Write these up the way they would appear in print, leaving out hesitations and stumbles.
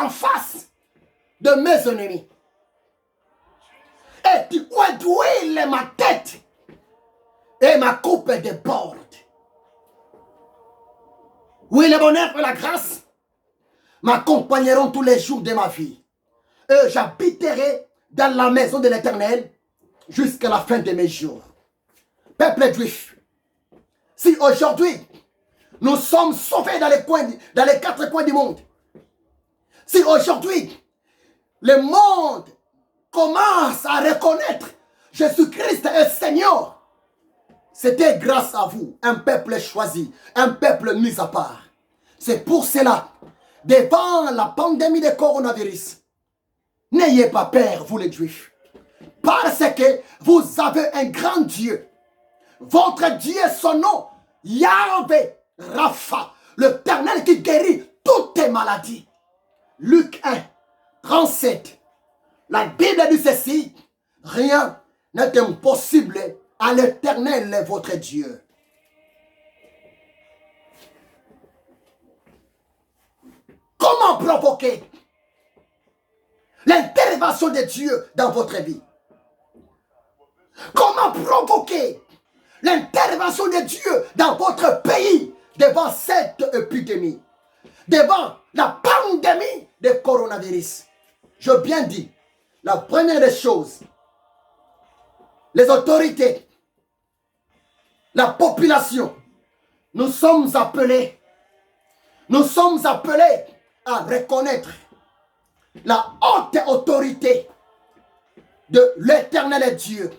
en face de mes ennemis. Et tu huiles ma tête et ma coupe déborde. Oui, le bonheur et la grâce m'accompagneront tous les jours de ma vie. Et j'habiterai dans la maison de l'Éternel jusqu'à la fin de mes jours. Peuple juif, si aujourd'hui nous sommes sauvés dans les quatre coins du monde, si aujourd'hui le monde commence à reconnaître Jésus-Christ est Seigneur, c'était grâce à vous, un peuple choisi, un peuple mis à part. C'est pour cela, devant la pandémie de coronavirus, n'ayez pas peur, vous les Juifs, parce que vous avez un grand Dieu. Votre Dieu, son nom, Yahvé Rapha, l'Éternel qui guérit toutes tes maladies. Luc 1, 37. La Bible dit ceci, rien n'est impossible à l'Éternel, votre Dieu. Comment provoquer l'intervention de Dieu dans votre vie? Comment provoquer l'intervention de Dieu dans votre pays devant cette épidémie, devant la pandémie de coronavirus? Je bien dis, la première des choses, les autorités, la population, nous sommes appelés à reconnaître la haute autorité de l'Éternel Dieu,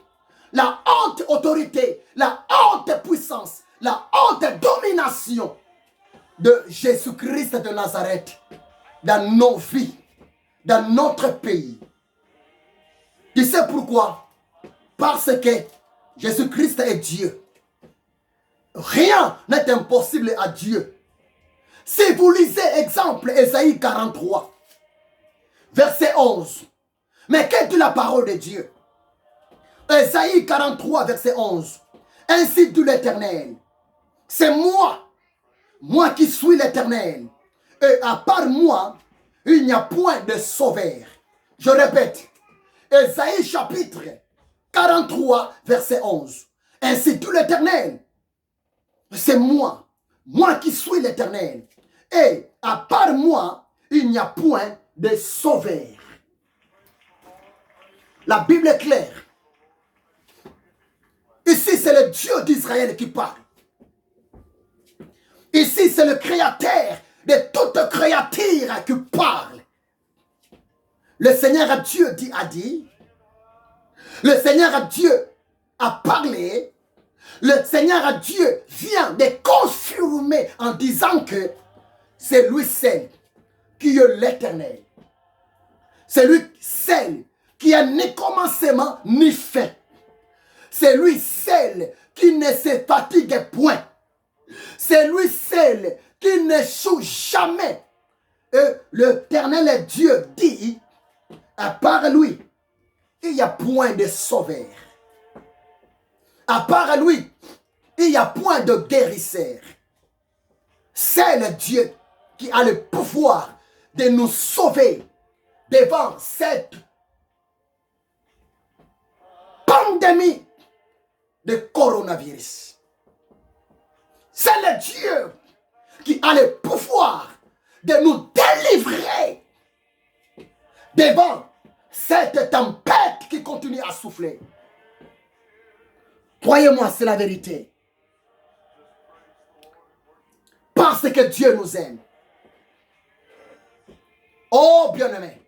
la haute autorité, la haute puissance, la haute domination de Jésus-Christ de Nazareth dans nos vies, dans notre pays. Tu sais pourquoi? Parce que Jésus-Christ est Dieu. Rien n'est impossible à Dieu. Si vous lisez exemple Ésaïe 43, verset 11, mais quelle est la parole de Dieu? Ésaïe 43, verset 11. Ainsi dit l'Éternel, c'est moi qui suis l'Éternel, et à part moi, il n'y a point de sauveur. Je répète, Ésaïe chapitre 43, verset 11. Ainsi dit l'Éternel, c'est moi qui suis l'Éternel, et à part moi, il n'y a point de sauveur. La Bible est claire. Ici, c'est le Dieu d'Israël qui parle. Ici, c'est le Créateur de toute créature qui parle. Le Seigneur Dieu a dit. Le Seigneur Dieu a parlé. Le Seigneur Dieu vient de confirmer en disant que c'est lui seul qui est l'Éternel. C'est lui seul qui a ni commencement ni fin. C'est lui seul qui ne se fatigue point. C'est lui seul qui n'échoue jamais. Et l'Éternel Dieu dit, à part lui, il n'y a point de sauveur. À part lui, il n'y a point de guérisseur. C'est le Dieu qui a le pouvoir de nous sauver devant cette pandémie de coronavirus. C'est le Dieu qui a le pouvoir de nous délivrer devant cette tempête qui continue à souffler. Croyez-moi, c'est la vérité. Parce que Dieu nous aime. Oh bien-aimé,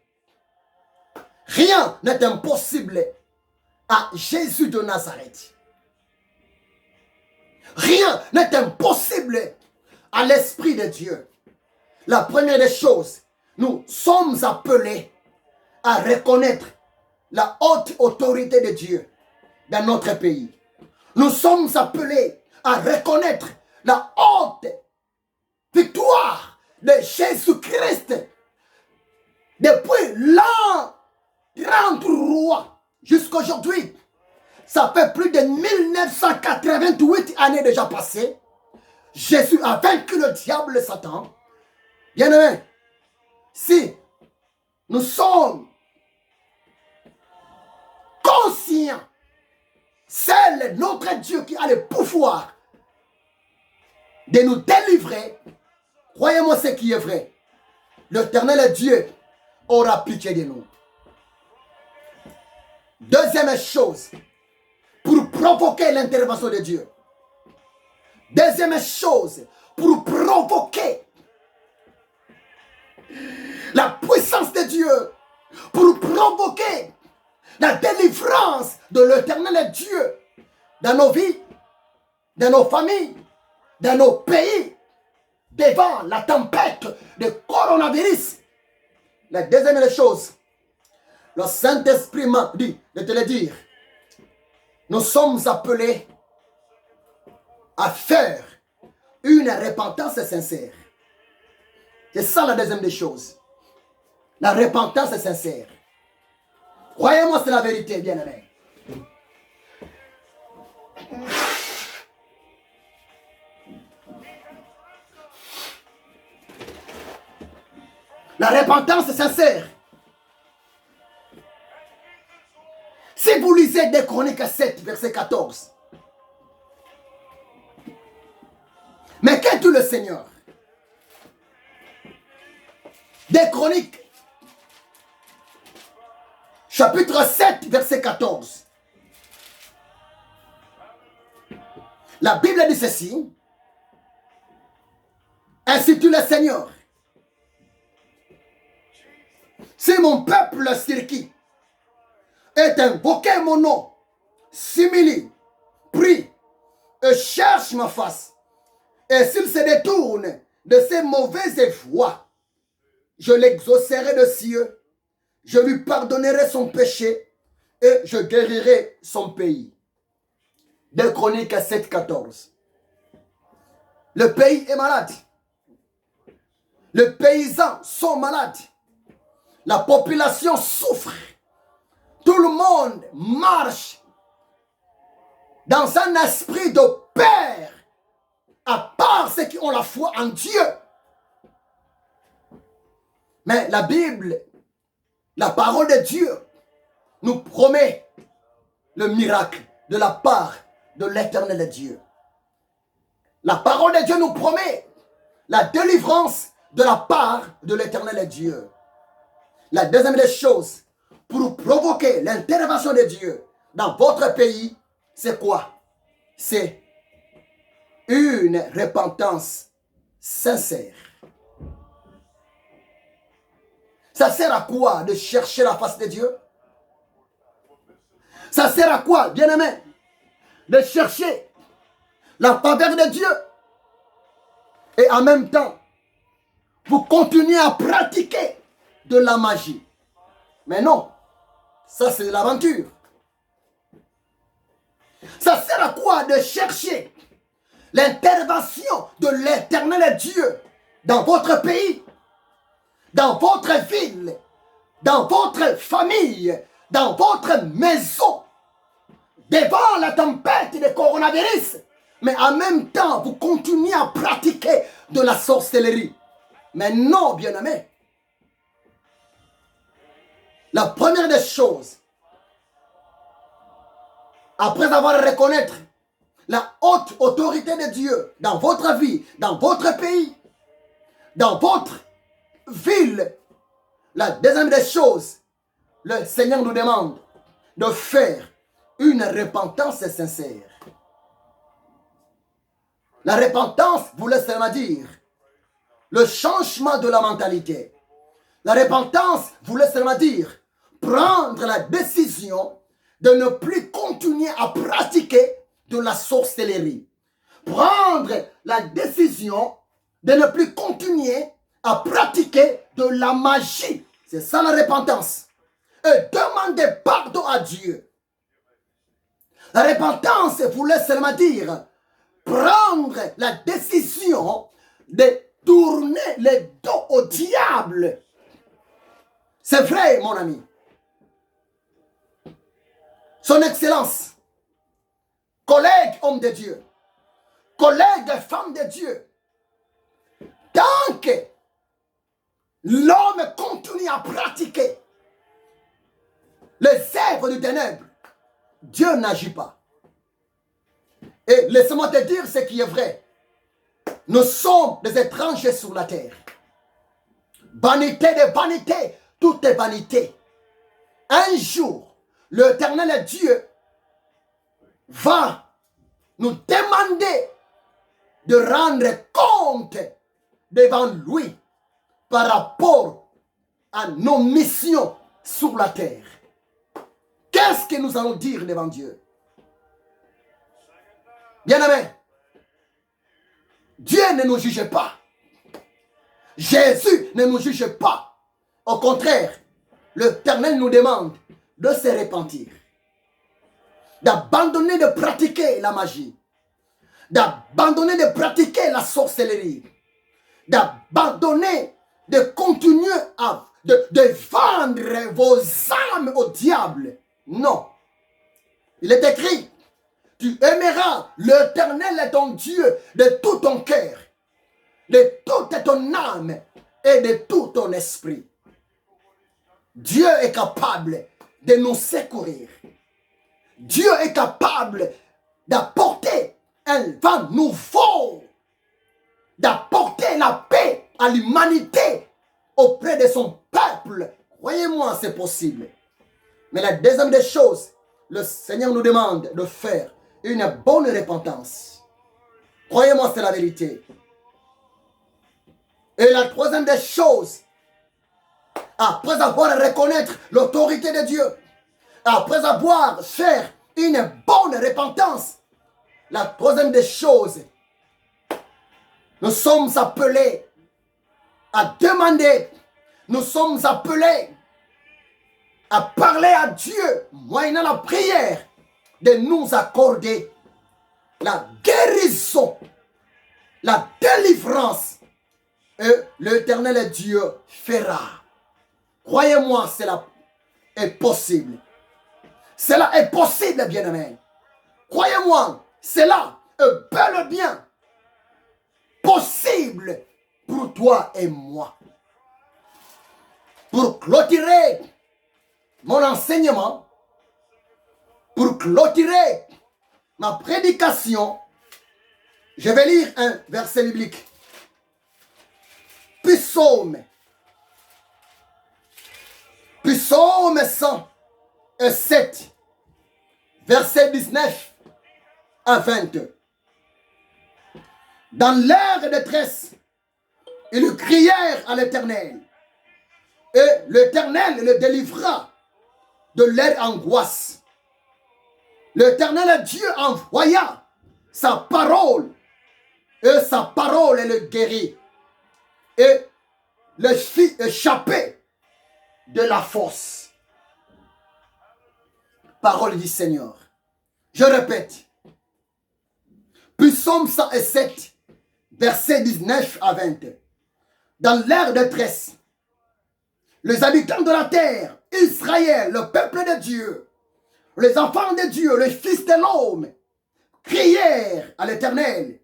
rien n'est impossible à Jésus de Nazareth. Rien n'est impossible à l'Esprit de Dieu. La première des choses, nous sommes appelés à reconnaître la haute autorité de Dieu dans notre pays. Nous sommes appelés à reconnaître la haute victoire de Jésus-Christ depuis l'an 33 jusqu'à aujourd'hui. Ça fait plus de 1988 années déjà passées. Jésus a vaincu le diable et Satan. Bien aimé, si nous sommes conscients, c'est notre Dieu qui a le pouvoir de nous délivrer. Croyez-moi ce qui est vrai. L'Éternel Dieu aura pitié de nous. Deuxième chose, pour provoquer l'intervention de Dieu. Deuxième chose, pour provoquer la puissance de Dieu, pour provoquer la délivrance de l'Éternel Dieu dans nos vies, dans nos familles, dans nos pays, devant la tempête de coronavirus. La deuxième chose, le Saint-Esprit m'a dit de te le dire. Nous sommes appelés à faire une repentance sincère. C'est ça la deuxième des choses. La repentance sincère. Croyez-moi, c'est la vérité, bien-aimé. La repentance sincère. Si vous lisez 2 Chroniques 7, verset 14. Mais qu'est tout le Seigneur? 2 Chroniques, chapitre 7, verset 14. La Bible dit ceci. Ainsi tu le Seigneur. Si mon peuple cirqui est invoqué mon nom, s'humilie, prie et cherche ma face, et s'il se détourne de ses mauvaises voies, je l'exaucerai de cieux, je lui pardonnerai son péché et je guérirai son pays. 2 Chroniques 7, 14. Le pays est malade. Les paysans sont malades. La population souffre. Tout le monde marche dans un esprit de peur, à part ceux qui ont la foi en Dieu. Mais la Bible, la parole de Dieu, nous promet le miracle de la part de l'Éternel Dieu. La parole de Dieu nous promet la délivrance de la part de l'Éternel Dieu. La deuxième des choses, pour provoquer l'intervention de Dieu dans votre pays, c'est quoi? C'est une repentance sincère. Ça sert à quoi de chercher la face de Dieu? Ça sert à quoi, bien-aimé, de chercher la faveur de Dieu? Et en même temps, vous continuez à pratiquer de la magie. Mais non, ça c'est l'aventure. Ça sert à quoi de chercher l'intervention de l'Éternel Dieu dans votre pays, dans votre ville, dans votre famille, dans votre maison, devant la tempête de coronavirus, mais en même temps, vous continuez à pratiquer de la sorcellerie? Mais non, bien-aimé. La première des choses, après avoir reconnaître la haute autorité de Dieu dans votre vie, dans votre pays, dans votre ville, la deuxième des choses, le Seigneur nous demande de faire une repentance sincère. La repentance voulait seulement dire le changement de la mentalité. La repentance voulait seulement dire prendre la décision de ne plus continuer à pratiquer de la sorcellerie. Prendre la décision de ne plus continuer à pratiquer de la magie. C'est ça la repentance. Et demander pardon à Dieu. La repentance voulait seulement dire prendre la décision de tourner le dos au diable. C'est vrai, mon ami. Son Excellence, collègue homme de Dieu, collègue femme de Dieu, tant que l'homme continue mis à pratiquer les œuvres du ténèbre, Dieu n'agit pas. Et laisse-moi te dire ce qui est vrai. Nous sommes des étrangers sur la terre. Vanité de vanité, tout est vanité. Un jour, l'Éternel Dieu va nous demander de rendre compte devant lui par rapport à nos missions sur la terre. Qu'est-ce que nous allons dire devant Dieu? Bien-aimés, Dieu ne nous juge pas. Jésus ne nous juge pas. Au contraire, l'Éternel nous demande de se repentir, d'abandonner de pratiquer la magie, d'abandonner de pratiquer la sorcellerie, d'abandonner de continuer de vendre vos âmes au diable. Non. Il est écrit, tu aimeras l'Éternel ton Dieu de tout ton cœur, de toute ton âme et de tout ton esprit. Dieu est capable de nous secourir. Dieu est capable d'apporter un vent nouveau, d'apporter la paix à l'humanité auprès de son peuple. Croyez-moi, c'est possible. Mais la deuxième des choses, le Seigneur nous demande de faire une bonne repentance. Croyez-moi, c'est la vérité. Et la troisième des choses, après avoir reconnaître l'autorité de Dieu, après avoir fait une bonne repentance, la troisième des choses, nous sommes appelés à demander, nous sommes appelés à parler à Dieu, moyennant la prière, de nous accorder la guérison, la délivrance. Et l'Éternel Dieu fera. Croyez-moi, cela est possible. Cela est possible, bien-aimé. Croyez-moi, cela est bel et bien possible pour toi et moi. Pour clôturer mon enseignement, pour clôturer ma prédication, je vais lire un verset biblique. Psaume 107, verset 19 à 22. Dans leur détresse, ils crièrent à l'Éternel, et l'Éternel le délivra de leur angoisse. L'Éternel Dieu envoya sa parole, et sa parole le guérit, et le fit échapper de la fosse. Parole du Seigneur. Je répète. Psaume 107, verset 19 à 20. Dans leur détresse, les habitants de la terre, Israël, le peuple de Dieu, les enfants de Dieu, les fils de l'homme, crièrent à l'Éternel.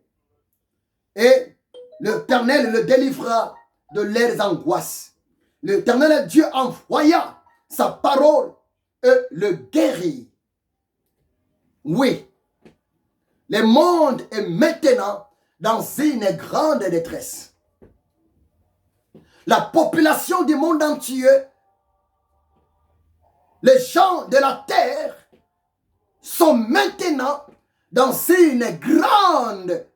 Et l'Éternel le délivra de leurs angoisses. L'Éternel Dieu envoya sa parole et le guérit. Oui, le monde est maintenant dans une grande détresse. La population du monde entier, les gens de la terre sont maintenant dans une grande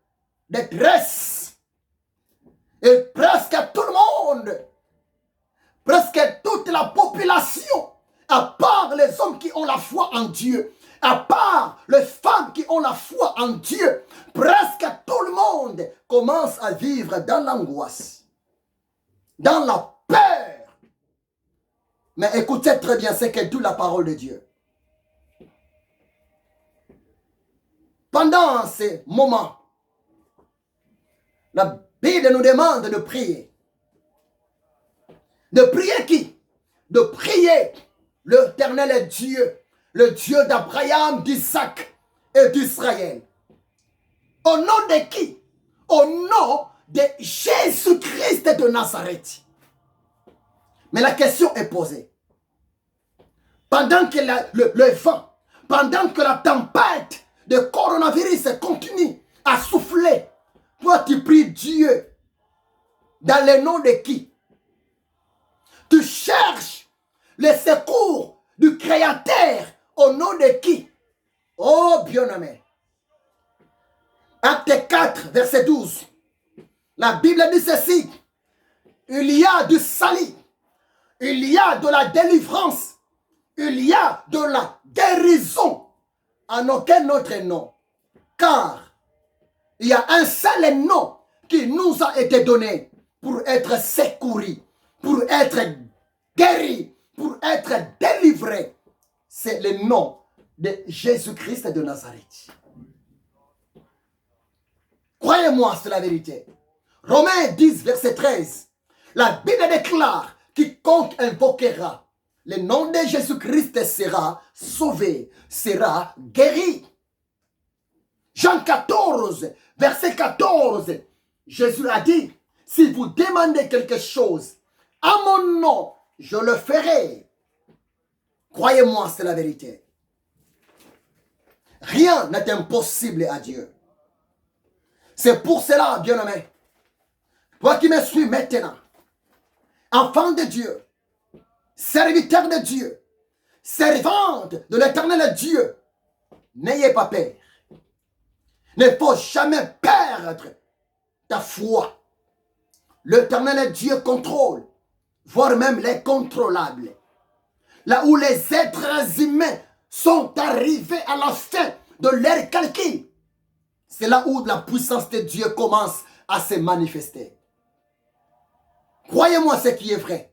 détresse. Et presque tout le monde, presque toute la population, à part les hommes qui ont la foi en Dieu, à part les femmes qui ont la foi en Dieu, presque tout le monde commence à vivre dans l'angoisse, dans la peur. Mais écoutez très bien ce qu'est toute la parole de Dieu. Pendant ces moments, la Bible nous demande de prier. De prier qui? De prier l'Éternel Dieu, le Dieu d'Abraham, d'Isaac et d'Israël. Au nom de qui? Au nom de Jésus-Christ de Nazareth. Mais la question est posée. Pendant que le vent, pendant que la tempête de coronavirus continue à souffler, toi tu pries Dieu. Dans le nom de qui? Tu cherches le secours du Créateur au nom de qui? Oh bien-aimé. Acte 4, verset 12. La Bible dit ceci. Il y a du salut. Il y a de la délivrance. Il y a de la guérison en aucun autre nom. Car il y a un seul nom qui nous a été donné pour être secouru, pour être guéri, pour être délivré. C'est le nom de Jésus-Christ de Nazareth. Croyez-moi, c'est la vérité. Romains 10, verset 13. La Bible déclare, quiconque invoquera le nom de Jésus-Christ sera sauvé, sera guéri. Jean 14, verset 14. Jésus a dit, si vous demandez quelque chose à mon nom, je le ferai. Croyez-moi, c'est la vérité. Rien n'est impossible à Dieu. C'est pour cela, bien-aimé, toi qui me suis maintenant, enfant de Dieu, serviteur de Dieu, servante de l'éternel Dieu, n'ayez pas peur. Ne faut jamais perdre ta foi. L'éternel Dieu contrôle, voire même les contrôlables. Là où les êtres humains sont arrivés à la fin de leur calcul, c'est là où la puissance de Dieu commence à se manifester. Croyez-moi ce qui est vrai.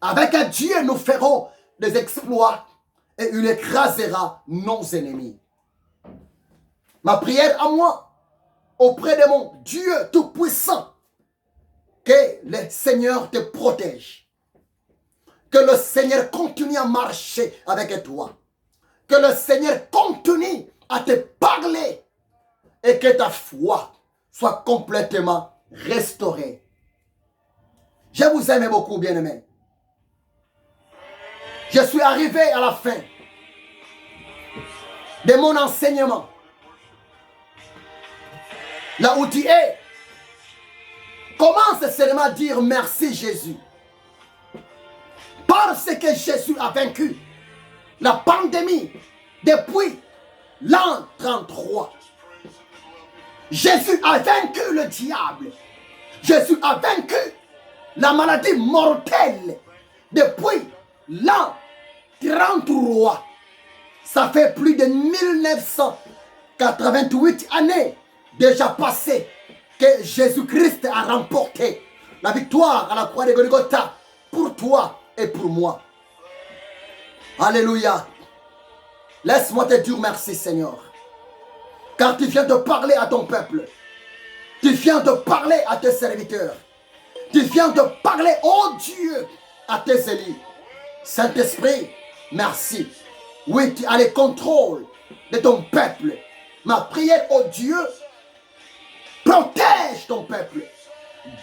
Avec Dieu, nous ferons des exploits et il écrasera nos ennemis. Ma prière à moi, auprès de mon Dieu Tout-Puissant, que le Seigneur te protège. Que le Seigneur continue à marcher avec toi. Que le Seigneur continue à te parler et que ta foi soit complètement restaurée. Je vous aime beaucoup, bien-aimés. Je suis arrivé à la fin de mon enseignement. Là où tu es, commence seulement à dire merci Jésus. Parce que Jésus a vaincu la pandémie depuis l'an 33. Jésus a vaincu le diable. Jésus a vaincu la maladie mortelle depuis l'an 33. Ça fait plus de 1988 années déjà passées que Jésus-Christ a remporté la victoire à la croix de Golgotha pour toi et pour moi. Alléluia. Laisse-moi te dire merci, Seigneur. Car tu viens de parler à ton peuple. Tu viens de parler à tes serviteurs. Tu viens de parler, oh Dieu, à tes élus. Saint-Esprit, merci. Oui, tu as le contrôle de ton peuple. Ma prière, oh Dieu, protège ton peuple.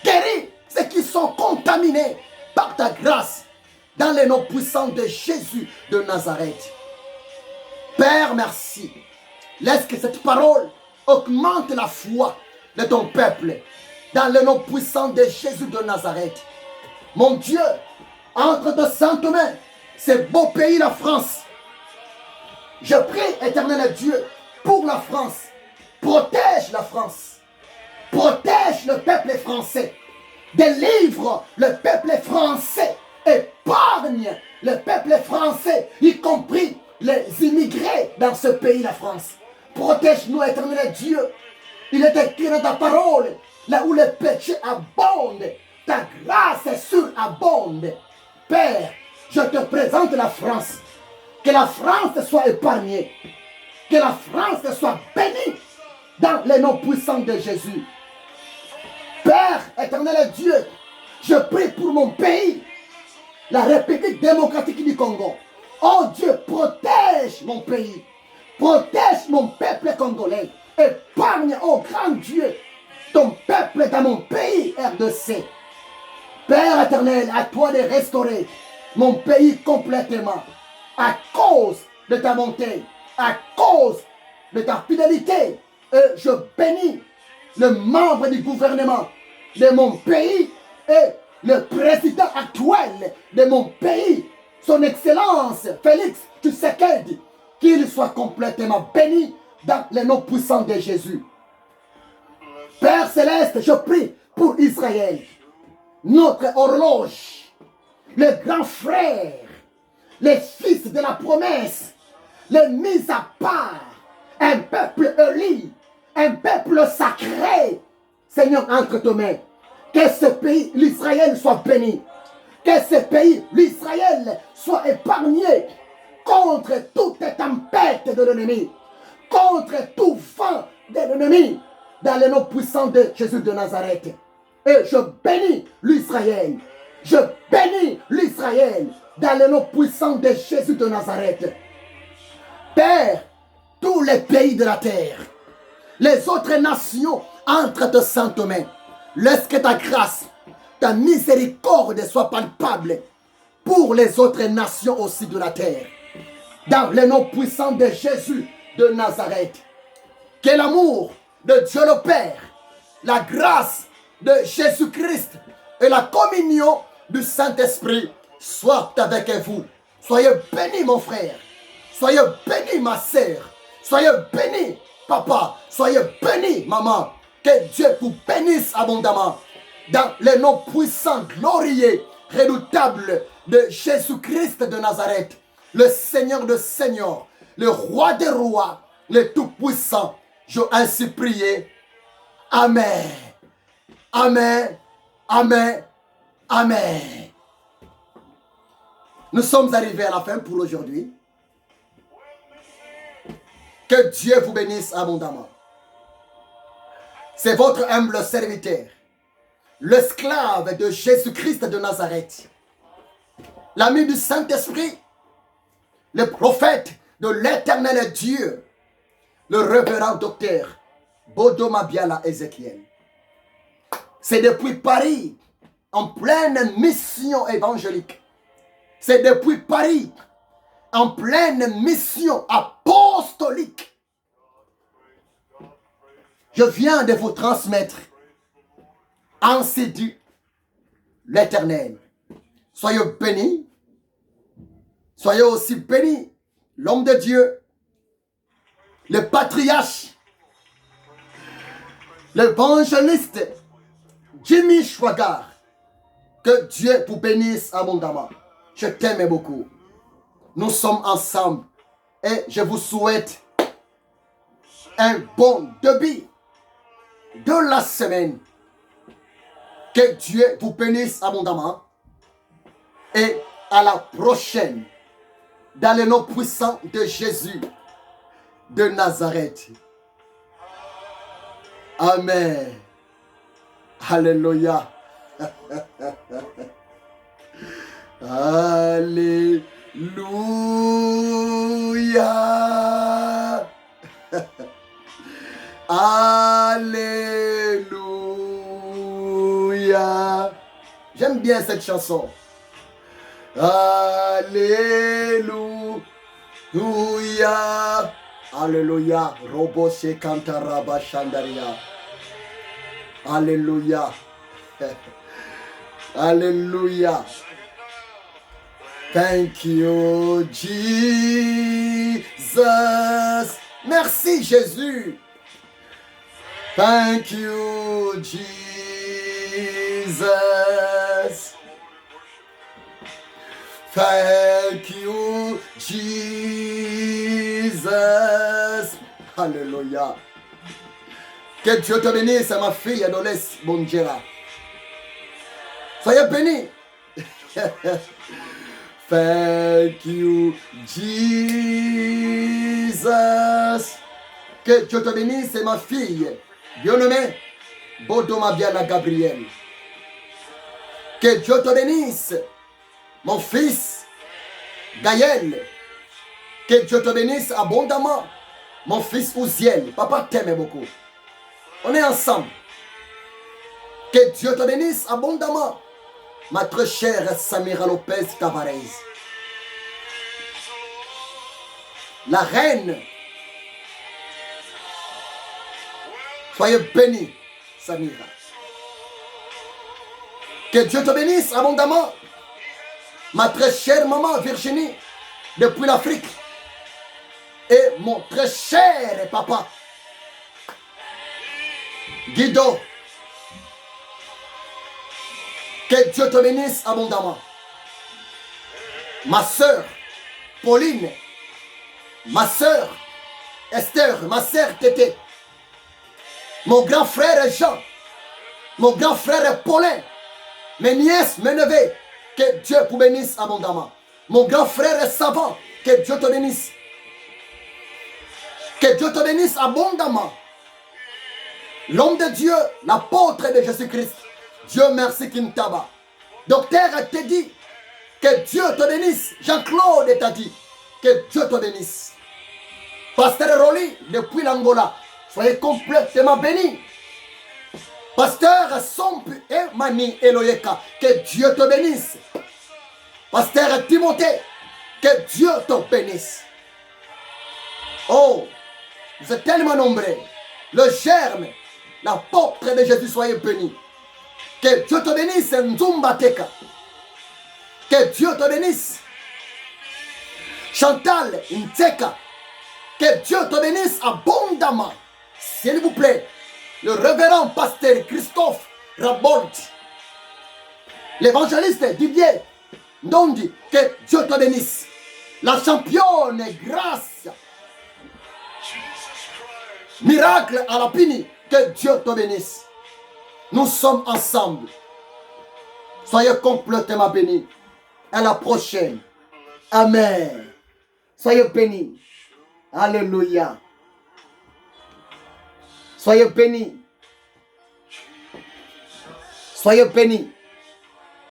Guéris ceux qui sont contaminés par ta grâce dans les noms puissants de Jésus de Nazareth. Père, merci. Laisse que cette parole augmente la foi de ton peuple dans le nom puissant de Jésus de Nazareth. Mon Dieu, entre de saintes mains, ce beau pays, la France. Je prie, éternel Dieu, pour la France. Protège la France. Protège le peuple français. Délivre le peuple français. Épargne le peuple français, y compris les immigrés dans ce pays, la France. Protège-nous, éternel Dieu. Il est écrit dans ta parole, là où le péché abonde, ta grâce surabonde. Père, je te présente la France. Que la France soit épargnée. Que la France soit bénie dans les noms puissants de Jésus. Père, éternel Dieu, je prie pour mon pays, la République démocratique du Congo. Oh Dieu, protège mon pays. Protège mon peuple congolais. Épargne, oh grand Dieu, ton peuple dans mon pays, RDC. Père éternel, à toi de restaurer mon pays complètement à cause de ta bonté, à cause de ta fidélité. Et je bénis le membre du gouvernement de mon pays et le président actuel de mon pays, son Excellence Félix Tshisekedi, qu'il soit complètement béni dans le nom puissant de Jésus. Père Céleste, je prie pour Israël, notre horloge, les grands frères, les fils de la promesse, les mis à part, un peuple élu, un peuple sacré. Seigneur, entre tes mains, que ce pays, l'Israël, soit béni. Que ce pays, l'Israël, soit épargné contre toute tempête de l'ennemi, contre tout vent de l'ennemi, dans le nom puissant de Jésus de Nazareth. Et je bénis l'Israël. Je bénis l'Israël dans le nom puissant de Jésus de Nazareth. Père, tous les pays de la terre, les autres nations entre tes saintes mains. Laisse que ta grâce, ta miséricorde soit palpable pour les autres nations aussi de la terre. Dans le nom puissant de Jésus de Nazareth. Que l'amour de Dieu le Père, la grâce de Jésus-Christ et la communion du Saint-Esprit soient avec vous. Soyez bénis, mon frère. Soyez bénis, ma sœur. Soyez bénis, papa. Soyez bénis, maman. Que Dieu vous bénisse abondamment. Dans le nom puissant, glorieux, redoutable de Jésus-Christ de Nazareth, le Seigneur de Seigneurs, le Roi des Rois, le Tout-Puissant. Je ainsi prié. Amen. Amen. Amen. Amen. Nous sommes arrivés à la fin pour aujourd'hui. Que Dieu vous bénisse abondamment. C'est votre humble serviteur, l'esclave de Jésus-Christ de Nazareth, l'ami du Saint-Esprit, le prophète de l'éternel Dieu, le révérend docteur Bodo Mabiala Ézéchiel. C'est depuis Paris, en pleine mission évangélique. C'est depuis Paris, en pleine mission apostolique. Je viens de vous transmettre, ainsi dit l'Éternel. Soyez bénis, soyez aussi bénis, l'homme de Dieu, le patriarche, l'évangéliste Jimmy Swaggart. Que Dieu vous bénisse abondamment. Je t'aime beaucoup. Nous sommes ensemble et je vous souhaite un bon début de la semaine. Que Dieu vous bénisse abondamment et à la prochaine dans le nom puissant de Jésus de Nazareth. Amen. Alléluia. Alléluia. Alléluia. J'aime bien cette chanson. Alléluia. Alléluia. Robo se kantaraba shandaria. Alléluia. Alléluia. Thank you, Jesus. Merci, Jésus. Thank you, Jesus. Thank you, Jesus. Alléluia. Que Dieu te bénisse, ma fille Adoles Bonjera. Soyez bénis. Thank you, Jesus. Que Dieu te bénisse, ma fille bien-aimée Bodo Mabiala Gabriel. Que Dieu te bénisse, mon fils Gaël. Que Dieu te bénisse abondamment, mon fils Ouziel. Papa t'aime beaucoup. On est ensemble. Que Dieu te bénisse abondamment, ma très chère Samira Lopez Tavares. La reine. Soyez bénie, Samira. Que Dieu te bénisse abondamment. Ma très chère maman Virginie, depuis l'Afrique. Et mon très cher papa, Guido. Que Dieu te bénisse abondamment. Ma soeur, Pauline. Ma soeur, Esther. Ma soeur, Tété. Mon grand frère Jean. Mon grand frère Paulin. Mes nièces, mes neveux. Que Dieu vous bénisse abondamment. Mon grand frère Savant. Que Dieu te bénisse. Que Dieu te bénisse abondamment. L'homme de Dieu, l'apôtre de Jésus-Christ. Dieu merci Kintaba. Docteur t'a dit que Dieu te bénisse. Jean-Claude t'a dit que Dieu te bénisse. Pasteur Roli, depuis l'Angola, soyez complètement bénis. Pasteur Sompu et Mani Eloyeka, que Dieu te bénisse. Pasteur Timothée, que Dieu te bénisse. Oh, vous êtes tellement nombreux. Le germe, l'apôtre de Jésus, soyez bénis. Que Dieu te bénisse, Nzumba Teka. Que Dieu te bénisse. Chantal Nteka. Que Dieu te bénisse abondamment. S'il vous plaît, le révérend pasteur Christophe Rabold, l'évangéliste Didier Ndondi, que Dieu te bénisse. La championne Grâce, Miracle à la Pini, que Dieu te bénisse. Nous sommes ensemble. Soyez complètement bénis. À la prochaine. Amen. Soyez bénis. Alléluia. Soyez bénis. Soyez bénis.